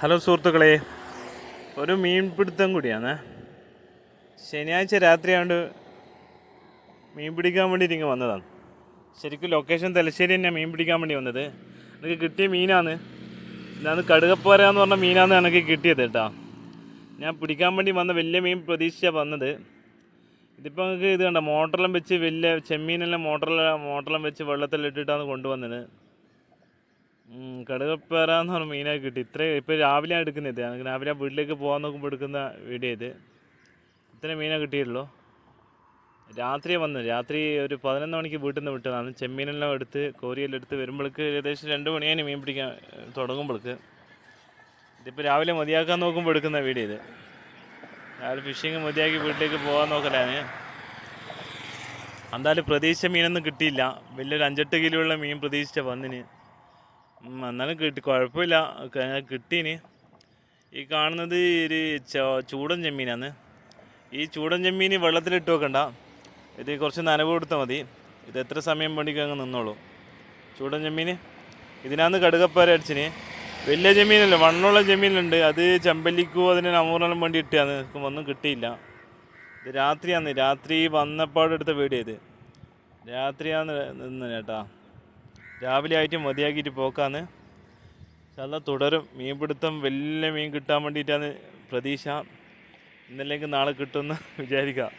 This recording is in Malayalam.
ഹലോ സുഹൃത്തുക്കളെ, ഒരു മീൻപിടുത്തം കൂടിയാണ്. ശനിയാഴ്ച രാത്രിയാണ്ട് മീൻ പിടിക്കാൻ വേണ്ടിയിട്ട് ഇങ്ങനെ വന്നതാണ്. ശരിക്കും ലൊക്കേഷൻ തലശ്ശേരി തന്നെയാണ് മീൻ പിടിക്കാൻ വേണ്ടി വന്നത്. എനിക്ക് കിട്ടിയ മീനാണ്. ഇതാണ് കടുകപ്പോര എന്ന് പറഞ്ഞ മീനാണ് എനിക്ക് കിട്ടിയത് കേട്ടോ. ഞാൻ പിടിക്കാൻ വേണ്ടി വന്ന വലിയ മീൻ പ്രതീക്ഷിച്ചാണ് വന്നത്. ഇതിപ്പോൾ നിങ്ങൾക്ക് ഇത് കണ്ട മോട്ടറെല്ലാം വെച്ച് വലിയ ചെമ്മീനെല്ലാം മോട്ടറെല്ലാം വെച്ച് വെള്ളത്തിലിട്ടിട്ടാണ് കൊണ്ടുവന്നത്. കടുകപ്പേറ എന്ന് പറഞ്ഞ മീനായി കിട്ടി. ഇപ്പോൾ രാവിലെയാണ് എടുക്കുന്നത്. രാവിലെ വീട്ടിലേക്ക് പോകാൻ നോക്കുമ്പോൾ എടുക്കുന്ന വീഡിയോ ഇത്. ഇത്രയും മീനാണ് കിട്ടിയുള്ളൂ. രാത്രിയാണ് വന്നത്. രാത്രി ഒരു 11 മണിക്ക് വീട്ടിൽ നിന്ന് വിട്ടതാണ്. ചെമ്മീനെല്ലാം എടുത്ത് കോരിയെല്ലാം എടുത്ത് വരുമ്പോഴേക്ക് ഏകദേശം 2 മണിയാണ് മീൻ പിടിക്കാൻ തുടങ്ങുമ്പോഴേക്ക്. ഇതിപ്പോൾ രാവിലെ മതിയാക്കാൻ നോക്കുമ്പോൾ എടുക്കുന്ന വീഡിയോ ഇത്. രാവിലെ ഫിഷിങ് മതിയാക്കി വീട്ടിലേക്ക് പോകാൻ നോക്കലാണ്. എന്തായാലും പ്രതീക്ഷിച്ച മീനൊന്നും കിട്ടിയില്ല. വലിയൊരു 5-8 കിലോ ഉള്ള മീൻ പ്രതീക്ഷിച്ച വന്നിന്. എന്നാലും കുഴപ്പമില്ല, കിട്ടീന്. ഈ കാണുന്നത് ഒരു ചൂടൻ ചെമ്മീനാണ്. ഈ ചൂടൻ ചെമ്മീൻ വെള്ളത്തിലിട്ട് വെക്കണ്ട, ഇത് കുറച്ച് നനവ് കൊടുത്താൽ മതി. ഇത് എത്ര സമയം വേണ്ടിക്ക് അങ്ങ് നിന്നോളൂ. ചൂടൻ ചെമ്മീൻ ഇതിനകത്ത് കടുകപ്പാര അടിച്ചിന്. വലിയ ചെമ്മീനല്ല, വണ്ണുള്ള ചെമ്മീനുണ്ട്. അത് ചെമ്പല്ലിക്കോ അതിന് അമൂറിനെല്ലാം വേണ്ടി ഇട്ടാണ്. ഒന്നും കിട്ടിയില്ല. ഇത് രാത്രിയാണ്. രാത്രി വന്നപ്പാടെടുത്ത വീഡിയോ ഇത്. രാത്രിയാണ് നിന്ന് കേട്ടാ. രാവിലെ ആയിട്ട് മതിയാക്കിയിട്ട് പോക്കാന്ന്. നല്ല തുടരും മീൻപിടുത്തം. വലിയ മീൻ കിട്ടാൻ വേണ്ടിയിട്ടാണ് പ്രതീക്ഷ. ഇന്നല്ലെങ്കിൽ നാളെ കിട്ടുമെന്ന് വിചാരിക്കാം.